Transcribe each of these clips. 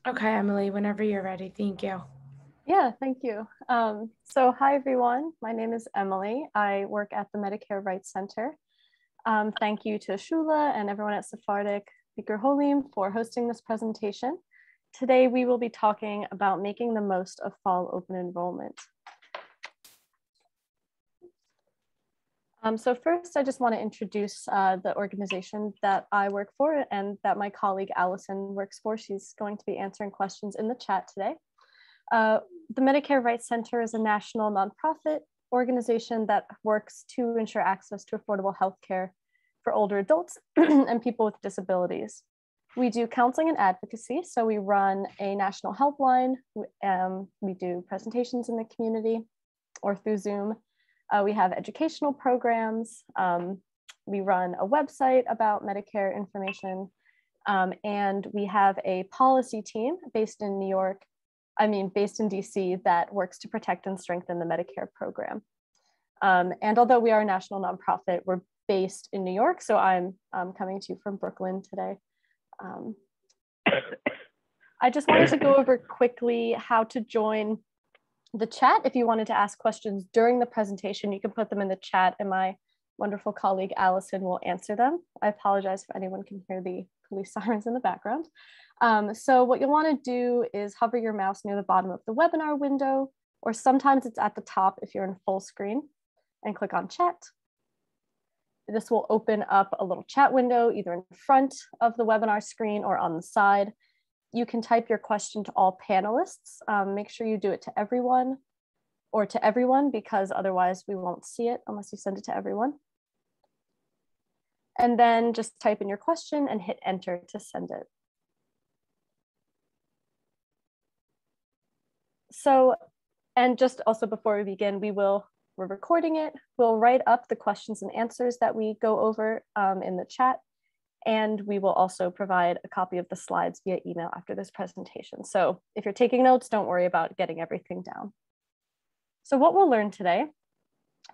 Okay, Emily, whenever you're ready. Thank you. Yeah, thank you. Hi everyone. My name is Emily. I work at the Medicare Rights Center. Thank you to Shula and everyone at Sephardic Bikur Holim for hosting this presentation. Today we will be talking about making the most of fall open enrollment. So first, I just want to introduce the organization that I work for and that my colleague Allison works for. She's going to be answering questions in the chat today. The Medicare Rights Center is a national nonprofit organization that works to ensure access to affordable healthcare for older adults and people with disabilities. We do counseling and advocacy, so we run a national helpline. We do presentations in the community or through Zoom. We have educational programs. We run a website about Medicare information. And we have a policy team based in DC that works to protect and strengthen the Medicare program. And although we are a national nonprofit, we're based in New York. So I'm coming to you from Brooklyn today. I just wanted to go over quickly how to join the chat. If you wanted to ask questions during the presentation, you can put them in the chat and my wonderful colleague Allison will answer them. I apologize if anyone can hear the police sirens in the background. So what you'll want to do is hover your mouse near the bottom of the webinar window, or sometimes it's at the top if you're in full screen, and click on chat. This will open up a little chat window either in front of the webinar screen or on the side. You can type your question to all panelists. Make sure you do it to everyone or to everyone, because otherwise we won't see it unless you send it to everyone. And then just type in your question and hit enter to send it. So, and just also before we begin, we're recording it. We'll write up the questions and answers that we go over in the chat. And we will also provide a copy of the slides via email after this presentation. So if you're taking notes, don't worry about getting everything down. So what we'll learn today,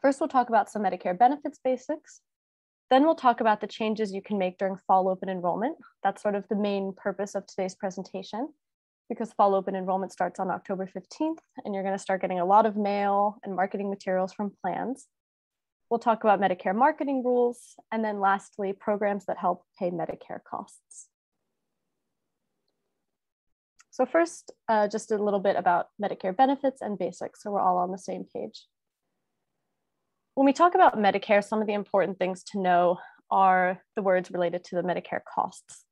first we'll talk about some Medicare benefits basics. Then we'll talk about the changes you can make during fall open enrollment. That's sort of the main purpose of today's presentation, because fall open enrollment starts on October 15th, and you're gonna start getting a lot of mail and marketing materials from plans. We'll talk about Medicare marketing rules, and then lastly, programs that help pay Medicare costs. So first, just a little bit about Medicare benefits and basics, so we're all on the same page. When we talk about Medicare, some of the important things to know are the words related to the Medicare costs.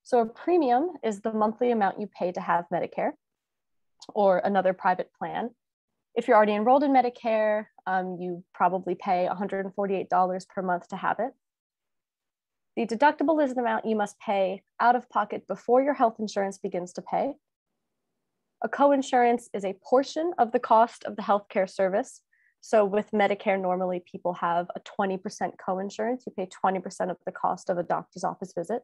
So a premium is the monthly amount you pay to have Medicare or another private plan. If you're already enrolled in Medicare, you probably pay $148 per month to have it. The deductible is the amount you must pay out of pocket before your health insurance begins to pay. A co-insurance is a portion of the cost of the healthcare service. So with Medicare, normally people have a 20% co-insurance. You pay 20% of the cost of a doctor's office visit.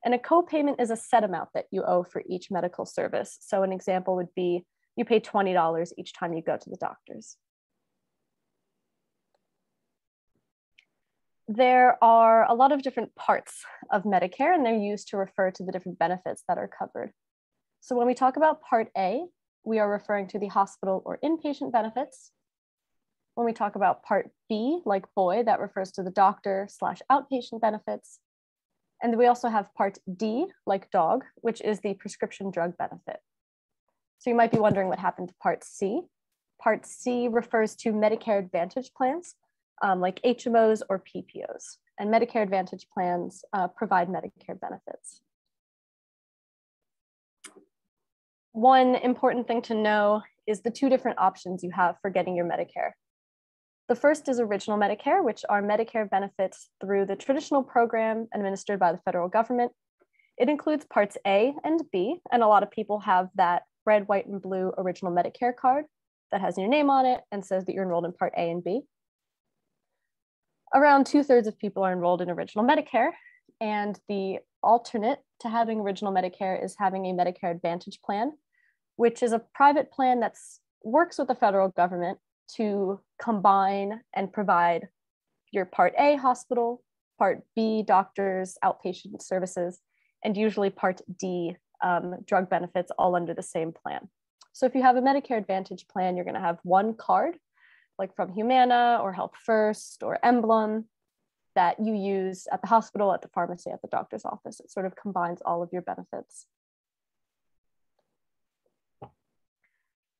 And a co-payment is a set amount that you owe for each medical service. So an example would be you pay $20 each time you go to the doctor's. There are a lot of different parts of Medicare, and they're used to refer to the different benefits that are covered. So when we talk about Part A, we are referring to the hospital or inpatient benefits. When we talk about Part B, like boy, that refers to the doctor/outpatient benefits. And we also have Part D, like dog, which is the prescription drug benefit. So you might be wondering what happened to Part C. Part C refers to Medicare Advantage plans, like HMOs or PPOs. And Medicare Advantage plans provide Medicare benefits. One important thing to know is the two different options you have for getting your Medicare. The first is Original Medicare, which are Medicare benefits through the traditional program administered by the federal government. It includes Parts A and B, and a lot of people have that red, white, and blue Original Medicare card that has your name on it and says that you're enrolled in Part A and B. Around 2/3 of people are enrolled in Original Medicare, and the alternate to having Original Medicare is having a Medicare Advantage plan, which is a private plan that works with the federal government to combine and provide your Part A hospital, Part B doctors, outpatient services, and usually Part D drug benefits all under the same plan. So if you have a Medicare Advantage plan, you're going to have one card, like from Humana or Health First or Emblem, that you use at the hospital, at the pharmacy, at the doctor's office. It sort of combines all of your benefits.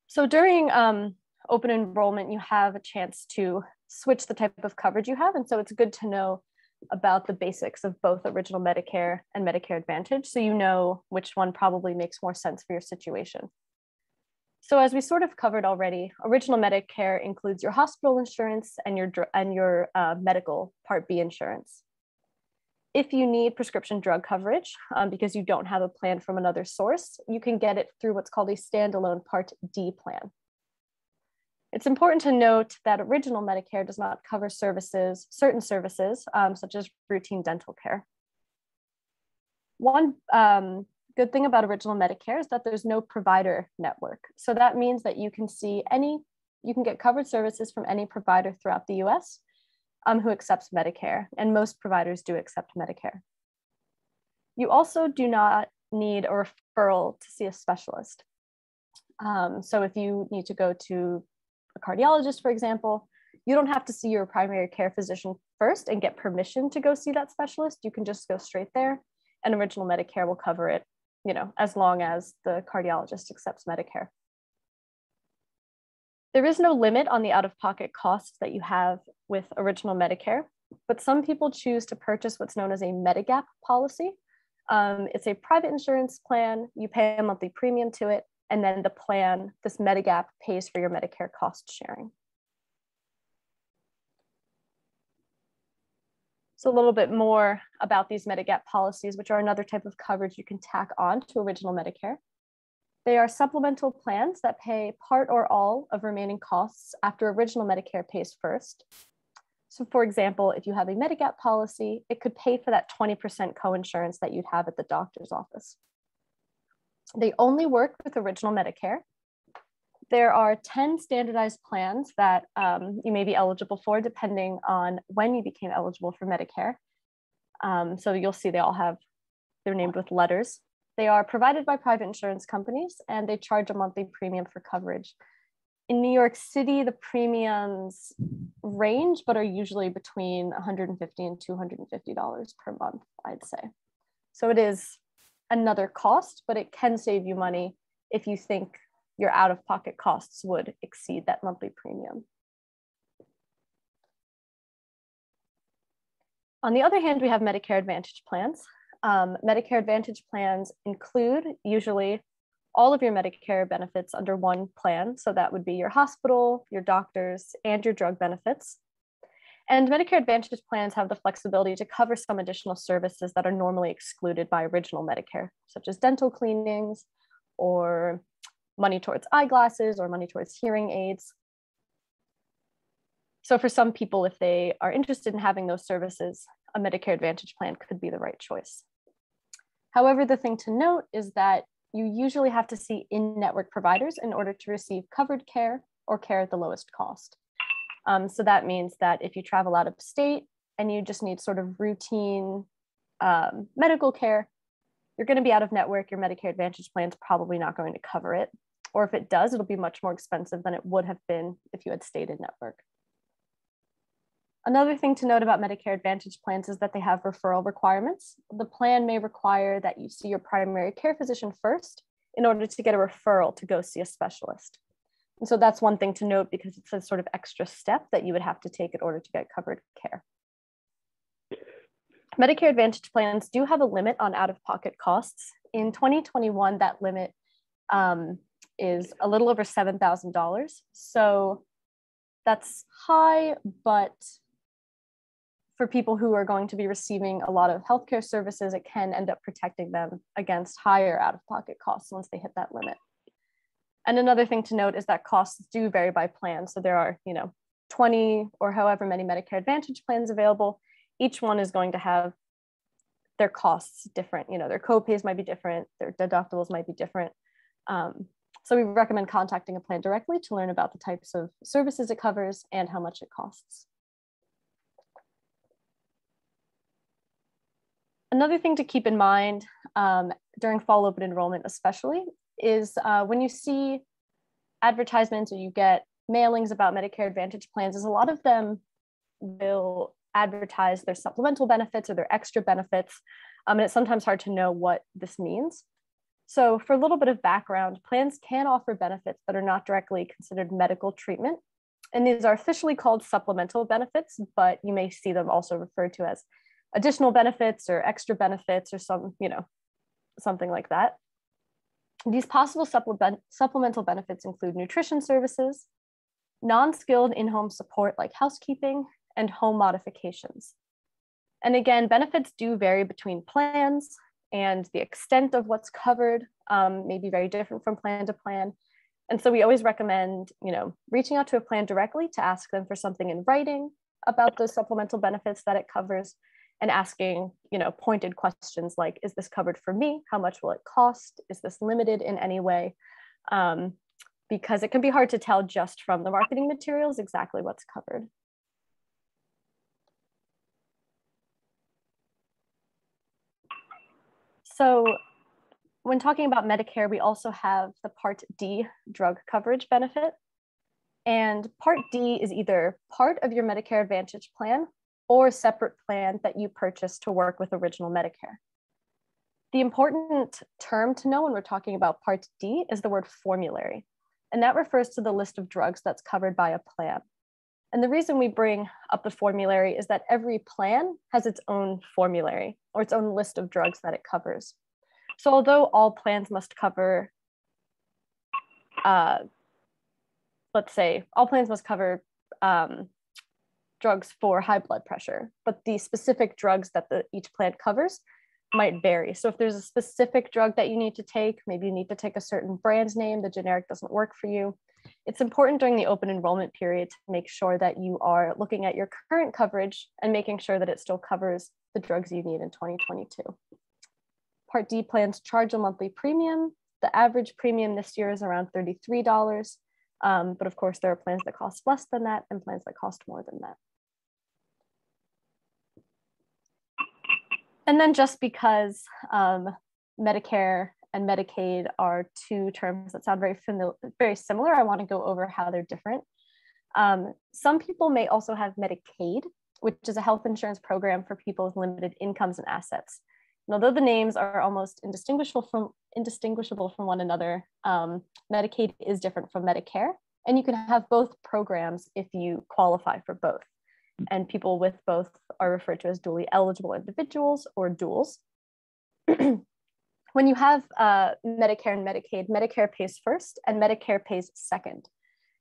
So during open enrollment, you have a chance to switch the type of coverage you have. And so it's good to know about the basics of both Original Medicare and Medicare Advantage, so you know which one probably makes more sense for your situation. So as we sort of covered already, Original Medicare includes your hospital insurance and your medical Part B insurance. If you need prescription drug coverage because you don't have a plan from another source, you can get it through what's called a standalone Part D plan. It's important to note that Original Medicare does not cover certain services, such as routine dental care. One good thing about Original Medicare is that there's no provider network. So that means that you can get covered services from any provider throughout the US who accepts Medicare, and most providers do accept Medicare. You also do not need a referral to see a specialist. So if you need to go to a cardiologist, for example, you don't have to see your primary care physician first and get permission to go see that specialist. You can just go straight there, and Original Medicare will cover it, as long as the cardiologist accepts Medicare. There is no limit on the out-of-pocket costs that you have with Original Medicare, but some people choose to purchase what's known as a Medigap policy. It's a private insurance plan. You pay a monthly premium to it, and then the plan, this Medigap, pays for your Medicare cost sharing. So a little bit more about these Medigap policies, which are another type of coverage you can tack on to Original Medicare. They are supplemental plans that pay part or all of remaining costs after Original Medicare pays first. So for example, if you have a Medigap policy, it could pay for that 20% coinsurance that you'd have at the doctor's office. They only work with Original Medicare. There are 10 standardized plans that you may be eligible for depending on when you became eligible for Medicare. So you'll see they're named with letters. They are provided by private insurance companies, and they charge a monthly premium for coverage. In New York City, the premiums range, but are usually between $150 and $250 per month, I'd say. So it is another cost, but it can save you money if you think your out-of-pocket costs would exceed that monthly premium. On the other hand, we have Medicare Advantage plans. Medicare Advantage plans include usually all of your Medicare benefits under one plan. So that would be your hospital, your doctors, and your drug benefits. And Medicare Advantage plans have the flexibility to cover some additional services that are normally excluded by Original Medicare, such as dental cleanings or money towards eyeglasses or money towards hearing aids. So for some people, if they are interested in having those services, a Medicare Advantage plan could be the right choice. However, the thing to note is that you usually have to see in-network providers in order to receive covered care or care at the lowest cost. So that means that if you travel out of state and you just need sort of routine medical care, you're going to be out of network. Your Medicare Advantage plan is probably not going to cover it. Or if it does, it'll be much more expensive than it would have been if you had stayed in network. Another thing to note about Medicare Advantage plans is that they have referral requirements. The plan may require that you see your primary care physician first in order to get a referral to go see a specialist. And so that's one thing to note because it's a sort of extra step that you would have to take in order to get covered care. Medicare Advantage plans do have a limit on out-of-pocket costs. In 2021, that limit is a little over $7,000. So that's high, but for people who are going to be receiving a lot of healthcare services, it can end up protecting them against higher out-of-pocket costs once they hit that limit. And another thing to note is that costs do vary by plan. So there are, 20 or however many Medicare Advantage plans available. Each one is going to have their costs different. Their co-pays might be different, their deductibles might be different. So we recommend contacting a plan directly to learn about the types of services it covers and how much it costs. Another thing to keep in mind during fall open enrollment especially is when you see advertisements or you get mailings about Medicare Advantage plans, is a lot of them will advertise their supplemental benefits or their extra benefits. And it's sometimes hard to know what this means. So for a little bit of background, plans can offer benefits that are not directly considered medical treatment. And these are officially called supplemental benefits, but you may see them also referred to as additional benefits or extra benefits or something like that. These possible supplemental benefits include nutrition services, non-skilled in-home support like housekeeping, and home modifications. And again, benefits do vary between plans, and the extent of what's covered may be very different from plan to plan. And so we always recommend, reaching out to a plan directly to ask them for something in writing about those supplemental benefits that it covers, and asking, pointed questions like, is this covered for me? How much will it cost? Is this limited in any way? Because it can be hard to tell just from the marketing materials exactly what's covered. So when talking about Medicare, we also have the Part D drug coverage benefit. And Part D is either part of your Medicare Advantage plan or a separate plan that you purchase to work with original Medicare. The important term to know when we're talking about Part D is the word formulary. And that refers to the list of drugs that's covered by a plan. And the reason we bring up the formulary is that every plan has its own formulary or its own list of drugs that it covers. So although all plans must cover, let's say, all plans must cover drugs for high blood pressure, but the specific drugs that each plan covers might vary. So if there's a specific drug that you need to take, maybe you need to take a certain brand name, the generic doesn't work for you. It's important during the open enrollment period to make sure that you are looking at your current coverage and making sure that it still covers the drugs you need in 2022. Part D plans charge a monthly premium. The average premium this year is around $33. But of course, there are plans that cost less than that and plans that cost more than that. And then just because Medicare and Medicaid are two terms that sound very similar, I want to go over how they're different. Some people may also have Medicaid, which is a health insurance program for people with limited incomes and assets. And although the names are almost indistinguishable from one another, Medicaid is different from Medicare, and you can have both programs if you qualify for both. And people with both are referred to as dually eligible individuals or duals. When you have Medicare and Medicaid, Medicare pays first and Medicare pays second.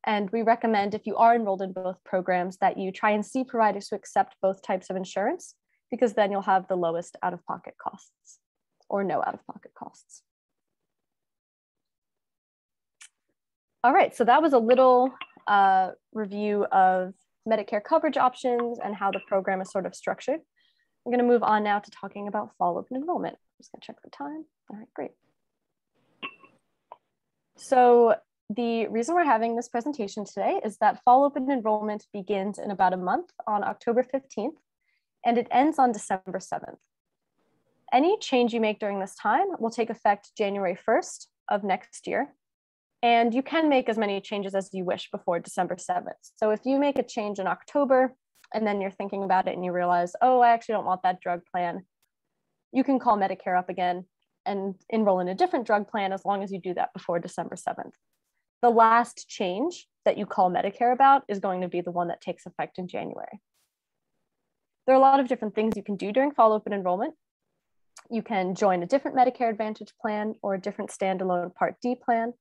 And we recommend, if you are enrolled in both programs, that you try and see providers who accept both types of insurance, because then you'll have the lowest out-of-pocket costs or no out-of-pocket costs. All right, so that was a little review of Medicare coverage options and how the program is sort of structured. I'm going to move on now to talking about fall open enrollment. I'm just going to check the time. All right, great. So the reason we're having this presentation today is that fall open enrollment begins in about a month on October 15th, and it ends on December 7th. Any change you make during this time will take effect January 1st of next year. And you can make as many changes as you wish before December 7th. So if you make a change in October and then you're thinking about it and you realize, oh, I actually don't want that drug plan, you can call Medicare up again and enroll in a different drug plan as long as you do that before December 7th. The last change that you call Medicare about is going to be the one that takes effect in January. There are a lot of different things you can do during fall open enrollment. You can join a different Medicare Advantage plan or a different standalone Part D plan.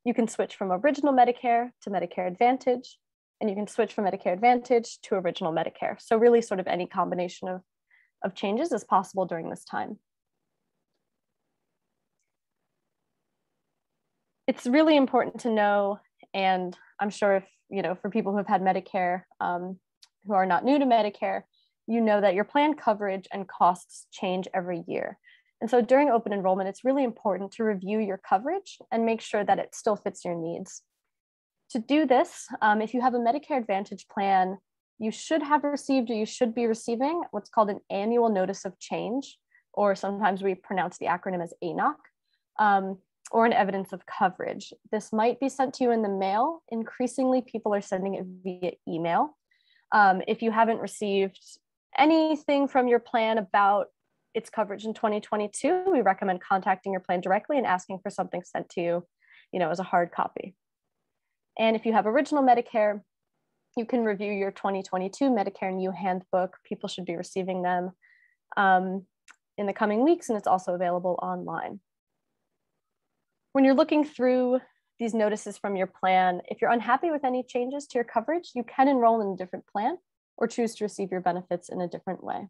You can switch from original Medicare to Medicare Advantage, and you can switch from Medicare Advantage to original Medicare. So really sort of any combination of changes is possible during this time. It's really important to know, and I'm sure if, for people who have had Medicare, who are not new to Medicare, you know that your plan coverage and costs change every year. And so during open enrollment, it's really important to review your coverage and make sure that it still fits your needs. To do this, if you have a Medicare Advantage plan, you should have received or you should be receiving what's called an annual notice of change or sometimes we pronounce the acronym as ANOC, or an evidence of coverage. This might be sent to you in the mail. Increasingly, people are sending it via email. If you haven't received anything from your plan about its coverage in 2022, we recommend contacting your plan directly and asking for something sent to you, as a hard copy. And if you have original Medicare, you can review your 2022 Medicare New Handbook. People should be receiving them in the coming weeks, and it's also available online. When you're looking through these notices from your plan, if you're unhappy with any changes to your coverage, you can enroll in a different plan or choose to receive your benefits in a different way.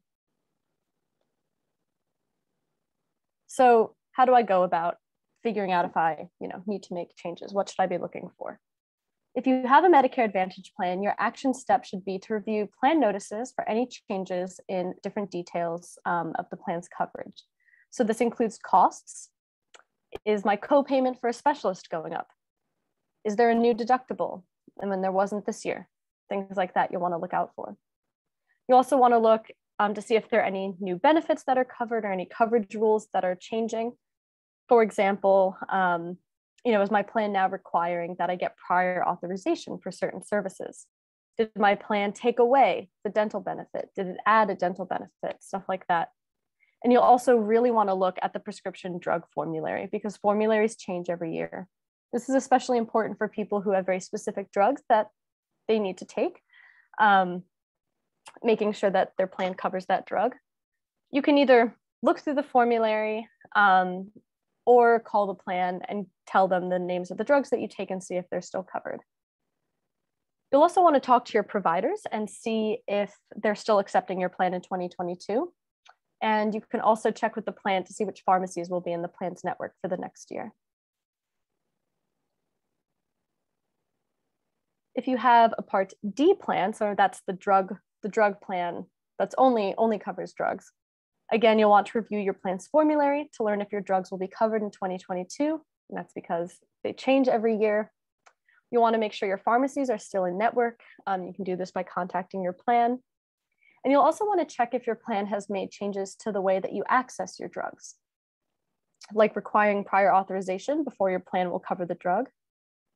So how do I go about figuring out if I need to make changes? What should I be looking for? If you have a Medicare Advantage plan, your action step should be to review plan notices for any changes in different details of the plan's coverage. So this includes costs. Is my co-payment for a specialist going up? Is there a new deductible? And when there wasn't this year, things like that you'll want to look out for. You also want to look to see if there are any new benefits that are covered or any coverage rules that are changing. For example, is my plan now requiring that I get prior authorization for certain services? Did my plan take away the dental benefit? Did it add a dental benefit? Stuff like that. And you'll also really want to look at the prescription drug formulary because formularies change every year. This is especially important for people who have very specific drugs that they need to take, making sure that their plan covers that drug. You can either look through the formulary or call the plan and tell them the names of the drugs that you take and see if they're still covered. You'll also want to talk to your providers and see if they're still accepting your plan in 2022. And you can also check with the plan to see which pharmacies will be in the plan's network for the next year. If you have a Part D plan, so that's the drug plan that's only covers drugs. Again, you'll want to review your plan's formulary to learn if your drugs will be covered in 2022. And that's because they change every year. You'll want to make sure your pharmacies are still in network. You can do this by contacting your plan. And you'll also want to check if your plan has made changes to the way that you access your drugs, like requiring prior authorization before your plan will cover the drug.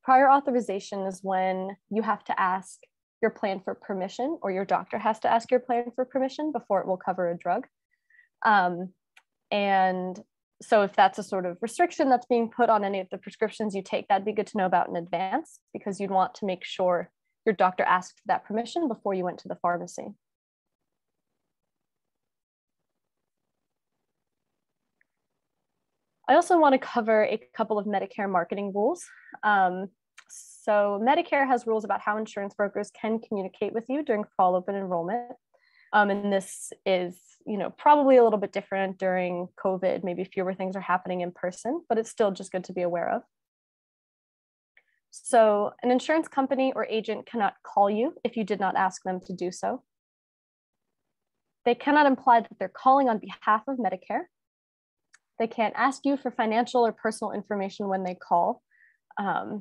Prior authorization is when you have to ask your plan for permission, or your doctor has to ask your plan for permission before it will cover a drug. And so if that's a sort of restriction that's being put on any of the prescriptions you take, that'd be good to know about in advance because you'd want to make sure your doctor asked for that permission before you went to the pharmacy. I also want to cover a couple of Medicare marketing rules. So Medicare has rules about how insurance brokers can communicate with you during fall open enrollment. And this is, probably a little bit different during COVID. Maybe fewer things are happening in person, but it's still just good to be aware of. So an insurance company or agent cannot call you if you did not ask them to do so. They cannot imply that they're calling on behalf of Medicare. They can't ask you for financial or personal information when they call.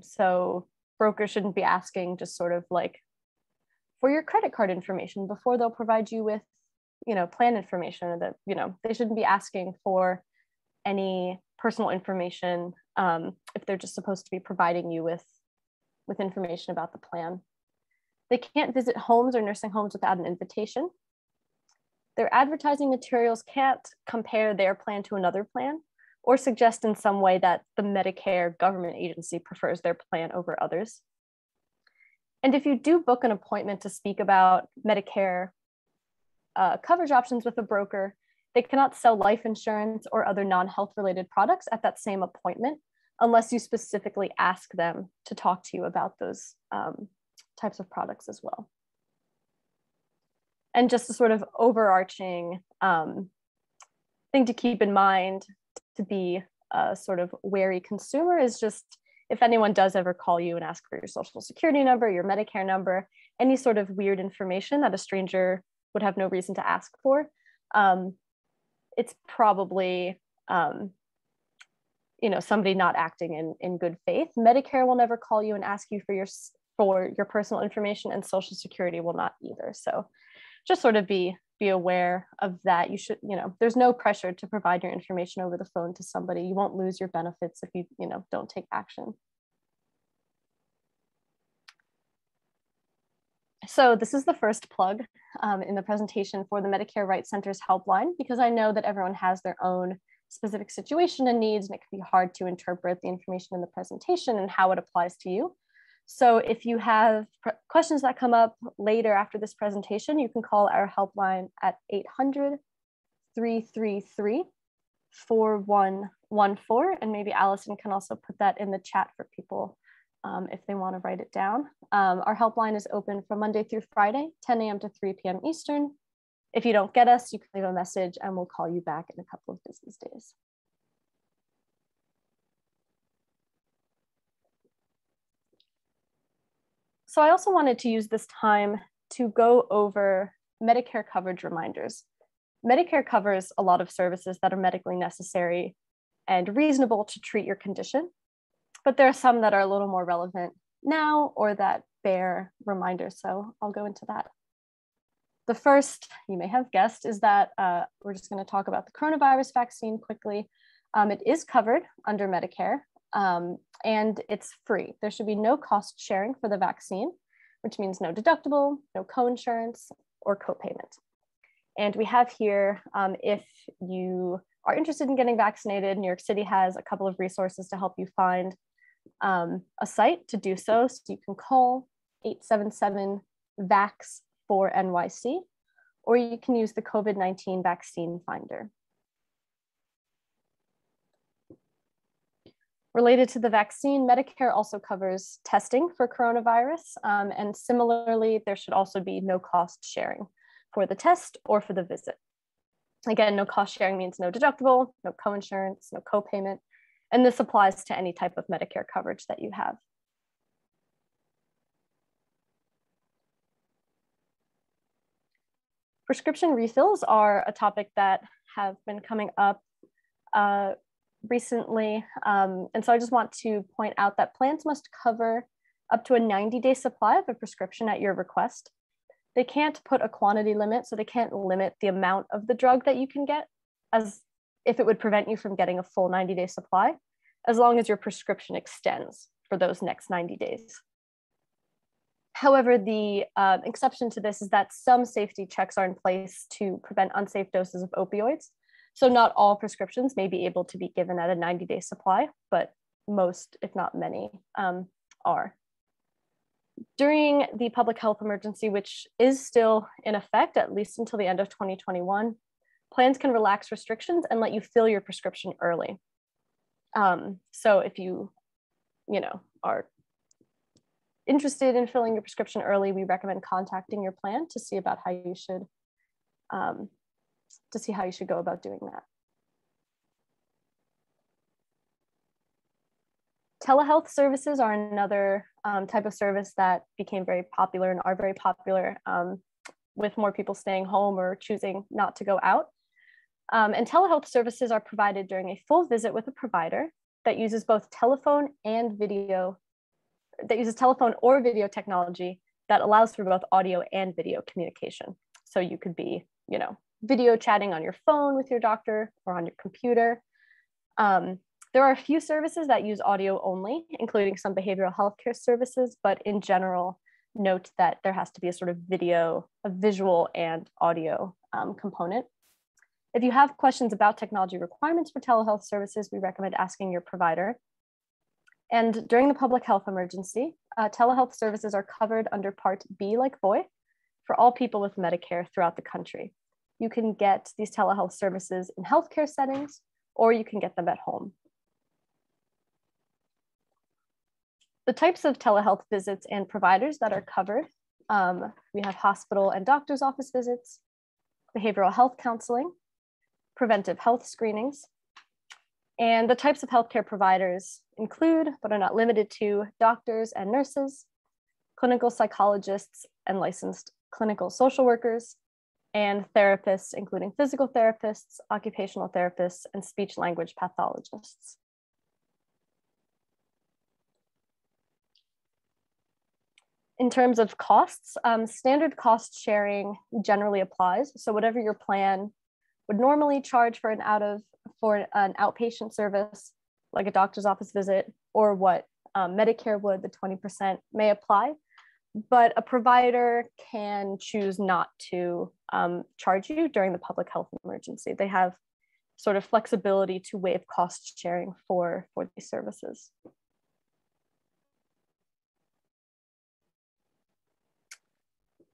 So brokers shouldn't be asking just sort of like for your credit card information before they'll provide you with, plan information, or that, they shouldn't be asking for any personal information if they're just supposed to be providing you with information about the plan. They can't visit homes or nursing homes without an invitation. Their advertising materials can't compare their plan to another plan or suggest in some way that the Medicare government agency prefers their plan over others. And if you do book an appointment to speak about Medicare coverage options with a broker, they cannot sell life insurance or other non-health related products at that same appointment unless you specifically ask them to talk to you about those types of products as well. And just a sort of overarching thing to keep in mind to be a sort of wary consumer is just if anyone does ever call you and ask for your social security number, your Medicare number, any sort of weird information that a stranger would have no reason to ask for, it's probably somebody not acting in good faith. Medicare will never call you and ask you for your personal information, and Social Security will not either. So just sort of be be aware of that. You should, there's no pressure to provide your information over the phone to somebody. You won't lose your benefits if you, don't take action. So this is the first plug in the presentation for the Medicare Rights Center's helpline, because I know that everyone has their own specific situation and needs, and it can be hard to interpret the information in the presentation and how it applies to you. So if you have questions that come up later after this presentation, you can call our helpline at 800-333-4114. And maybe Allison can also put that in the chat for people if they want to write it down. Our helpline is open from Monday through Friday, 10 a.m. to 3 p.m. Eastern. If you don't get us, you can leave a message and we'll call you back in a couple of business days. So I also wanted to use this time to go over Medicare coverage reminders. Medicare covers a lot of services that are medically necessary and reasonable to treat your condition, but there are some that are a little more relevant now or that bear reminders. So I'll go into that. The first, you may have guessed, is that we're just going to talk about the coronavirus vaccine quickly. It is covered under Medicare and it's free. There should be no cost sharing for the vaccine, which means no deductible, no coinsurance or copayment. And we have here, if you are interested in getting vaccinated, New York City has a couple of resources to help you find a site to do so. So you can call 877-VAX4NYC, or you can use the COVID-19 vaccine finder. Related to the vaccine, Medicare also covers testing for coronavirus. And similarly, there should also be no cost sharing for the test or for the visit. Again, no cost sharing means no deductible, no coinsurance, no copayment. And this applies to any type of Medicare coverage that you have. Prescription refills are a topic that have been coming up recently. And so I just want to point out that plans must cover up to a 90-day supply of a prescription at your request. They can't put a quantity limit, so they can't limit the amount of the drug that you can get, as if it would prevent you from getting a full 90-day supply, as long as your prescription extends for those next 90 days. However, the exception to this is that some safety checks are in place to prevent unsafe doses of opioids. So not all prescriptions may be able to be given at a 90-day supply, but most, if not many, are. During the public health emergency, which is still in effect, at least until the end of 2021, plans can relax restrictions and let you fill your prescription early. So if you, are interested in filling your prescription early, we recommend contacting your plan to see about how you should, go about doing that. Telehealth services are another type of service that became very popular and are very popular with more people staying home or choosing not to go out. And telehealth services are provided during a full visit with a provider that uses both telephone and video, that uses telephone or video technology that allows for both audio and video communication. So you could be, video chatting on your phone with your doctor or on your computer. There are a few services that use audio only, including some behavioral healthcare services, but in general, note that there has to be a sort of visual and audio component. If you have questions about technology requirements for telehealth services, we recommend asking your provider. And during the public health emergency, telehealth services are covered under Part B, like boy, for all people with Medicare throughout the country. You can get these telehealth services in healthcare settings, or you can get them at home. The types of telehealth visits and providers that are covered, we have hospital and doctor's office visits, behavioral health counseling, preventive health screenings, and the types of healthcare providers include, but are not limited to, doctors and nurses, clinical psychologists and licensed clinical social workers, and therapists, including physical therapists, occupational therapists, and speech language pathologists. In terms of costs, standard cost sharing generally applies. So whatever your plan would normally charge for an outpatient service, like a doctor's office visit, or what Medicare would, the 20% may apply. But a provider can choose not to charge you during the public health emergency. They have sort of flexibility to waive cost sharing for these services.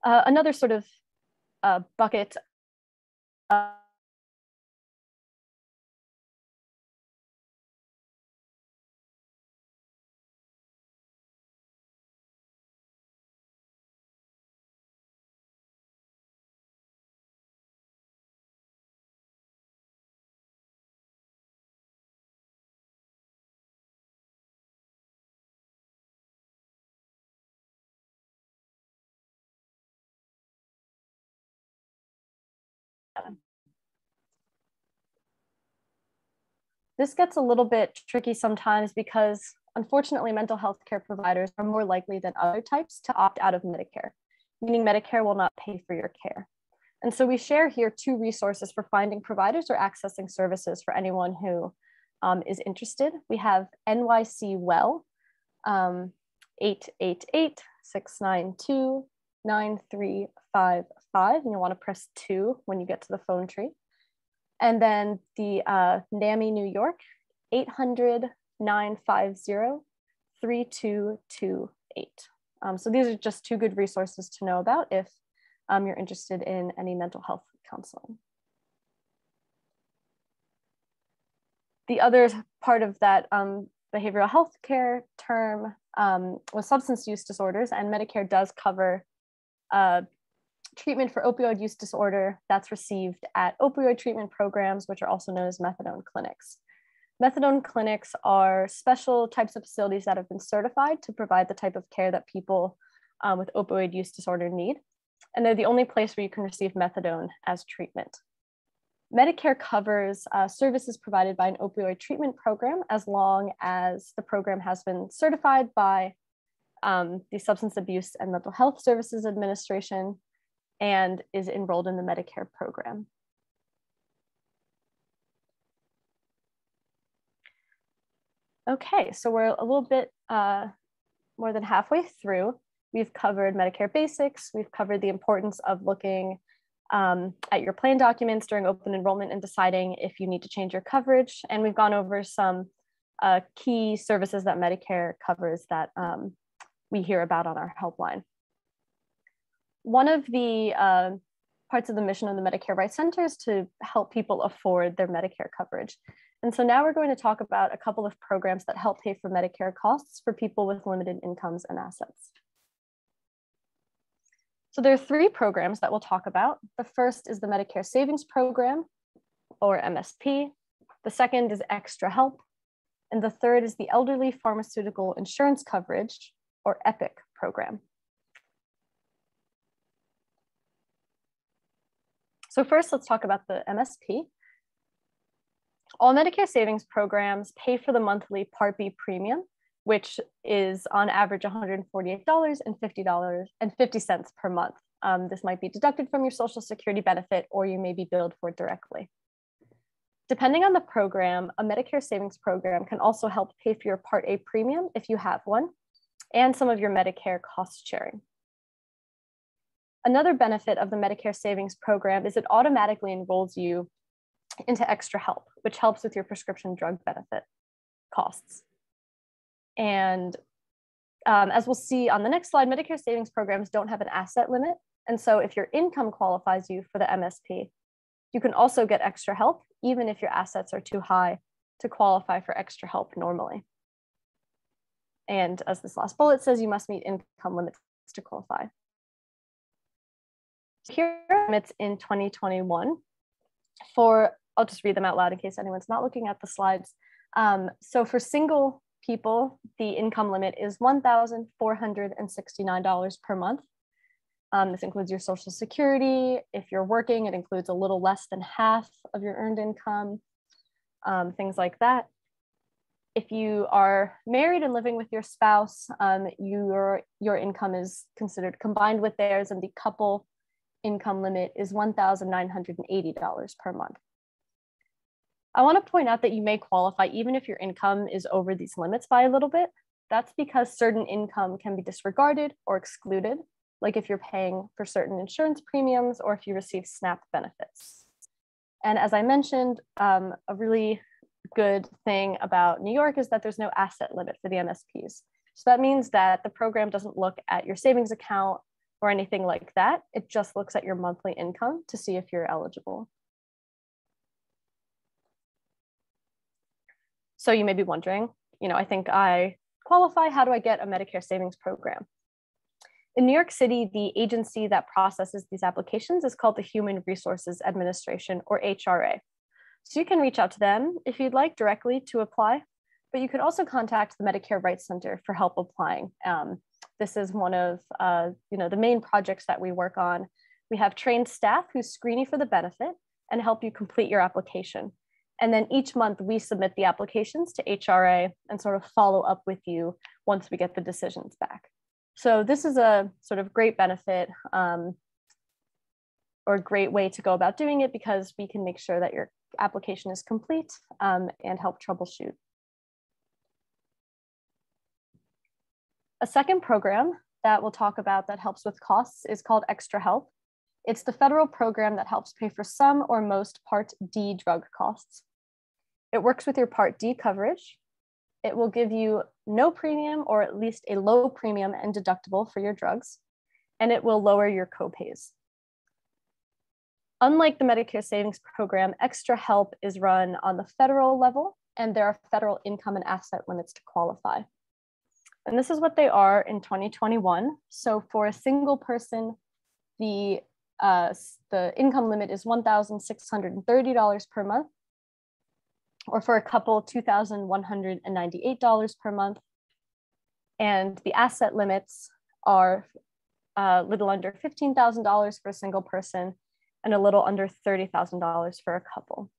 Another sort of bucket This gets a little bit tricky sometimes because unfortunately mental health care providers are more likely than other types to opt out of Medicare, meaning Medicare will not pay for your care. And so we share here 2 resources for finding providers or accessing services for anyone who is interested. We have NYC Well, 888-692-9355, and you'll want to press 2 when you get to the phone tree. And then the NAMI New York, 800-950-3228. So these are just 2 good resources to know about if you're interested in any mental health counseling. The other part of that behavioral health care term was substance use disorders, and Medicare does cover treatment for opioid use disorder that's received at opioid treatment programs, which are also known as methadone clinics. Methadone clinics are special types of facilities that have been certified to provide the type of care that people with opioid use disorder need. And they're the only place where you can receive methadone as treatment. Medicare covers services provided by an opioid treatment program as long as the program has been certified by the Substance Abuse and Mental Health Services Administration and is enrolled in the Medicare program. Okay, so we're a little bit more than halfway through. We've covered Medicare Basics. We've covered the importance of looking at your plan documents during open enrollment and deciding if you need to change your coverage. And we've gone over some key services that Medicare covers that we hear about on our helpline. One of the parts of the mission of the Medicare Rights Center is to help people afford their Medicare coverage. And so now we're going to talk about a couple of programs that help pay for Medicare costs for people with limited incomes and assets. So there are 3 programs that we'll talk about. The first is the Medicare Savings Program, or MSP. The second is Extra Help. And the third is the Elderly Pharmaceutical Insurance Coverage, or EPIC program. So first, let's talk about the MSP. All Medicare savings programs pay for the monthly Part B premium, which is on average $148.50 per month. This might be deducted from your Social Security benefit, or you may be billed for it directly. Depending on the program, a Medicare savings program can also help pay for your Part A premium if you have one, and some of your Medicare cost sharing. Another benefit of the Medicare Savings Program is it automatically enrolls you into Extra Help, which helps with your prescription drug benefit costs. And as we'll see on the next slide, Medicare Savings Programs don't have an asset limit. And so if your income qualifies you for the MSP, you can also get Extra Help, even if your assets are too high to qualify for Extra Help normally. And as this last bullet says, you must meet income limits to qualify. Here are limits in 2021 for, I'll just read them out loud in case anyone's not looking at the slides. So for single people, the income limit is $1,469 per month. This includes your Social Security. If you're working, it includes a little less than half of your earned income, things like that. If you are married and living with your spouse, your income is considered combined with theirs, and the couple income limit is $1,980 per month. I want to point out that you may qualify even if your income is over these limits by a little bit. That's because certain income can be disregarded or excluded, like if you're paying for certain insurance premiums or if you receive SNAP benefits. And as I mentioned, a really good thing about New York is that there's no asset limit for the MSPs. So that means that the program doesn't look at your savings account or anything like that. It just looks at your monthly income to see if you're eligible. So you may be wondering, I think I qualify. How do I get a Medicare savings program? In New York City, the agency that processes these applications is called the Human Resources Administration, or HRA. So you can reach out to them if you'd like directly to apply, but you could also contact the Medicare Rights Center for help applying. This is one of the main projects that we work on. We have trained staff who screen you for the benefit and help you complete your application. And then each month we submit the applications to HRA and sort of follow up with you once we get the decisions back. So this is a sort of great benefit or a great way to go about doing it, because we can make sure that your application is complete and help troubleshoot. A second program that we'll talk about that helps with costs is called Extra Help. It's the federal program that helps pay for some or most Part D drug costs. It works with your Part D coverage. It will give you no premium or at least a low premium and deductible for your drugs, and it will lower your copays. Unlike the Medicare Savings Program, Extra Help is run on the federal level, and there are federal income and asset limits to qualify. And this is what they are in 2021. So for a single person, the income limit is $1,630 per month, or for a couple, $2,198 per month. And the asset limits are a little under $15,000 for a single person and a little under $30,000 for a couple.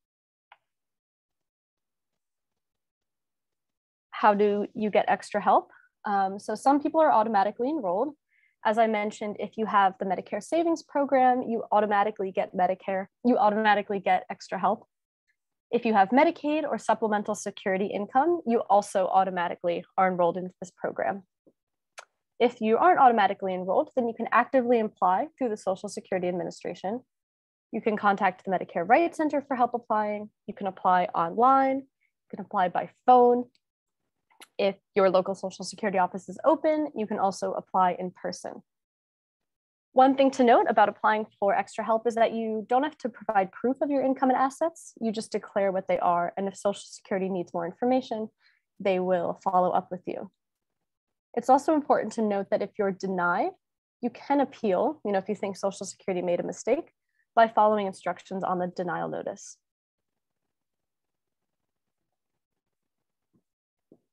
How do you get Extra Help? So some people are automatically enrolled. As I mentioned, if you have the Medicare Savings Program, you automatically get Extra Help. If you have Medicaid or Supplemental Security income, you also automatically are enrolled into this program. If you aren't automatically enrolled, then you can actively apply through the Social Security Administration. You can contact the Medicare Rights Center for help applying. You can apply online. You can apply by phone. If your local Social Security office is open, you can also apply in person. One thing to note about applying for Extra Help is that you don't have to provide proof of your income and assets. You just declare what they are. And if Social Security needs more information, they will follow up with you. It's also important to note that if you're denied, you can appeal, if you think Social Security made a mistake, by following instructions on the denial notice.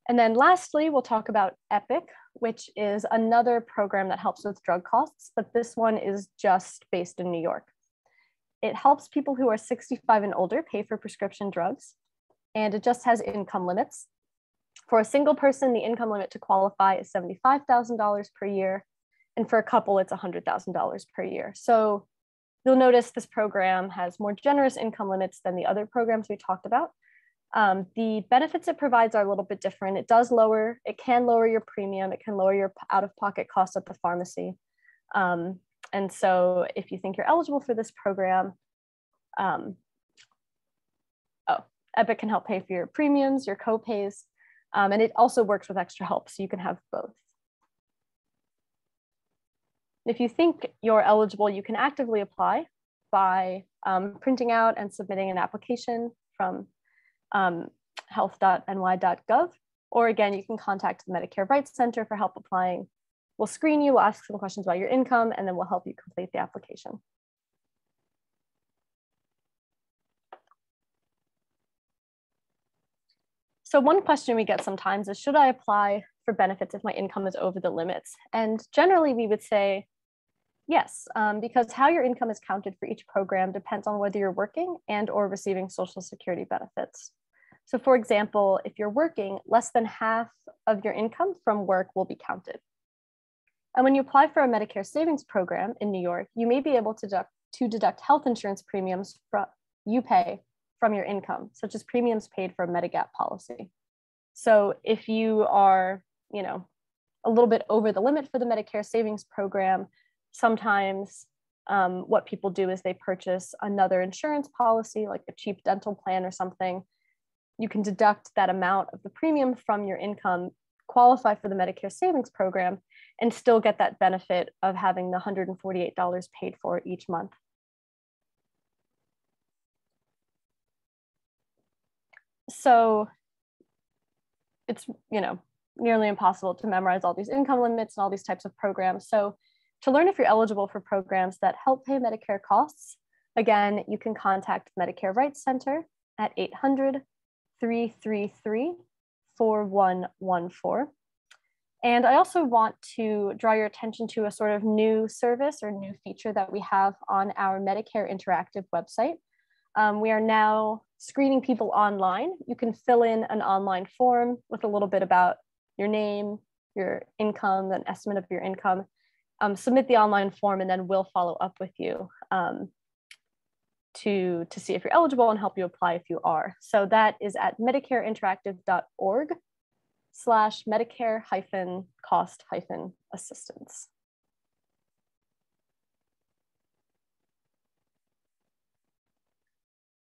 And then lastly, we'll talk about EPIC, which is another program that helps with drug costs, but this one is just based in New York. It helps people who are 65 and older pay for prescription drugs, and it just has income limits. For a single person, the income limit to qualify is $75,000 per year, and for a couple, it's $100,000 per year. So you'll notice this program has more generous income limits than the other programs we talked about. The benefits it provides are a little bit different. It can lower your premium. It can lower your out-of-pocket costs at the pharmacy. And so if you think you're eligible for this program, EPIC can help pay for your premiums, your co-pays, and it also works with Extra Help, so you can have both. If you think you're eligible, you can actively apply by printing out and submitting an application from health.ny.gov, or again, you can contact the Medicare Rights Center for help applying. We'll screen you, we'll ask some questions about your income, and then we'll help you complete the application. So one question we get sometimes is, should I apply for benefits if my income is over the limits? And generally we would say yes, because how your income is counted for each program depends on whether you're working and or receiving Social Security benefits. So for example, if you're working, less than half of your income from work will be counted. And when you apply for a Medicare savings program in New York, you may be able to deduct health insurance premiums you pay from your income, such as premiums paid for a Medigap policy. So if you are, a little bit over the limit for the Medicare savings program, sometimes what people do is they purchase another insurance policy, like a cheap dental plan or something. You can deduct that amount of the premium from your income, qualify for the Medicare savings program, and still get that benefit of having the $148 paid for each month. So it's, nearly impossible to memorize all these income limits and all these types of programs. So to learn if you're eligible for programs that help pay Medicare costs, again, you can contact Medicare Rights Center at 800-333-4114. And I also want to draw your attention to a sort of new service or new feature that we have on our Medicare Interactive website. We are now screening people online. You can fill in an online form with a little bit about your name, your income, an estimate of your income. Submit the online form, and then we'll follow up with you to see if you're eligible and help you apply if you are. So that is at medicareinteractive.org/Medicare-cost-assistance.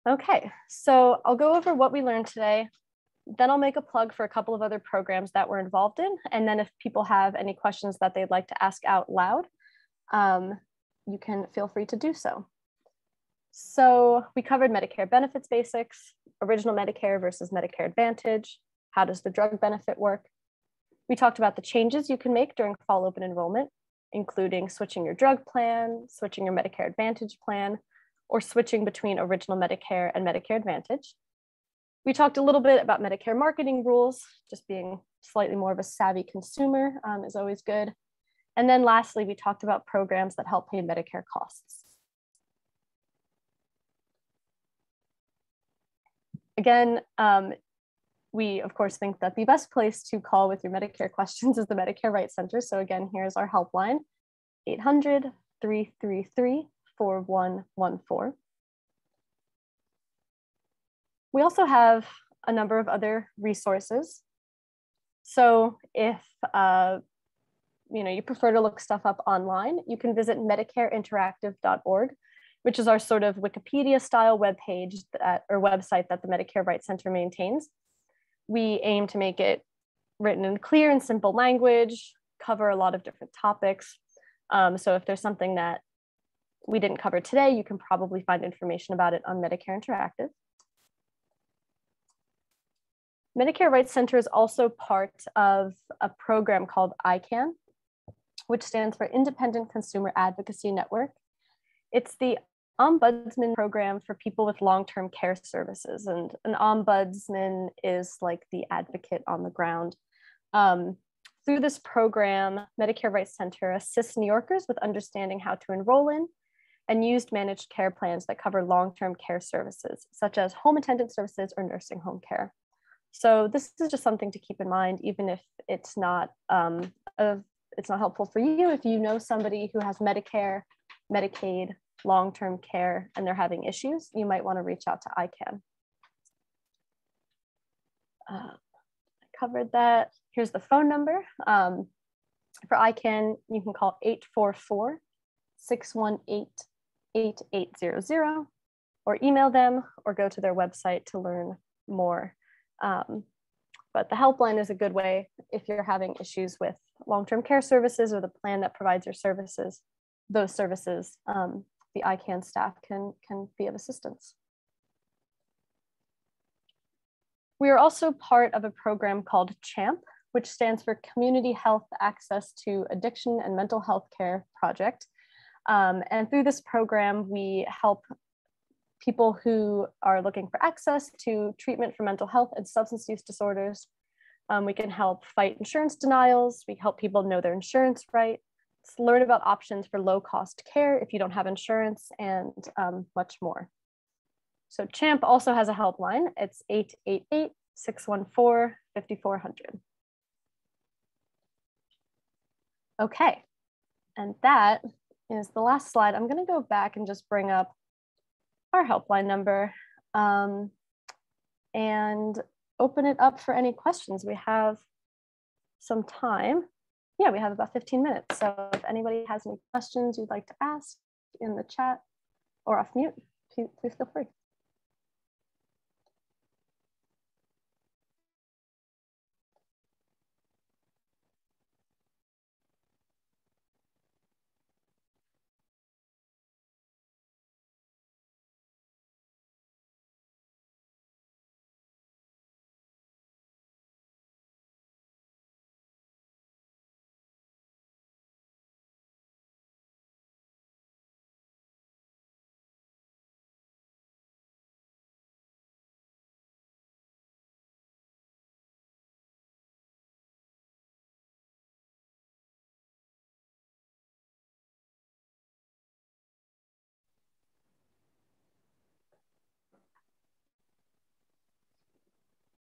Okay, so I'll go over what we learned today. Then I'll make a plug for a couple of other programs that we're involved in. And then if people have any questions that they'd like to ask out loud, you can feel free to do so. So we covered Medicare Benefits Basics, Original Medicare versus Medicare Advantage. How does the drug benefit work? We talked about the changes you can make during Fall Open Enrollment, including switching your drug plan, switching your Medicare Advantage plan, or switching between Original Medicare and Medicare Advantage. We talked a little bit about Medicare marketing rules. Just being slightly more of a savvy consumer is always good. And then lastly, we talked about programs that help pay Medicare costs. Again, we of course think that the best place to call with your Medicare questions is the Medicare Rights Center. So again, here's our helpline, 800-333-4114. We also have a number of other resources. So if you prefer to look stuff up online, you can visit medicareinteractive.org, which is our sort of Wikipedia style website that the Medicare Rights Center maintains. We aim to make it written in clear and simple language, cover a lot of different topics. So if there's something that we didn't cover today, you can probably find information about it on Medicare Interactive. Medicare Rights Center is also part of a program called ICANN, which stands for Independent Consumer Advocacy Network. It's the ombudsman program for people with long-term care services. And an ombudsman is like the advocate on the ground. Through this program, Medicare Rights Center assists New Yorkers with understanding how to enroll in and use managed care plans that cover long-term care services, such as home attendant services or nursing home care. So this is just something to keep in mind, even if it's not helpful for you. If you know somebody who has Medicare, Medicaid, long-term care, and they're having issues, you might want to reach out to ICANN. I covered that. Here's the phone number. For ICANN, you can call 844-618-8800 or email them or go to their website to learn more. But the helpline is a good way if you're having issues with long-term care services or the plan that provides your services, those services, the ICANN staff can be of assistance. We are also part of a program called CHAMP, which stands for Community Health Access to Addiction and Mental Health Care Project. And through this program, we help people who are looking for access to treatment for mental health and substance use disorders. We can help fight insurance denials. We help people know their insurance rights, learn about options for low-cost care if you don't have insurance, and much more. So CHAMP also has a helpline. It's 888-614-5400. Okay, and that is the last slide. I'm gonna go back and just bring up our helpline number and open it up for any questions. We have some time. Yeah, we have about 15 minutes. So if anybody has any questions you'd like to ask in the chat or off mute, please feel free.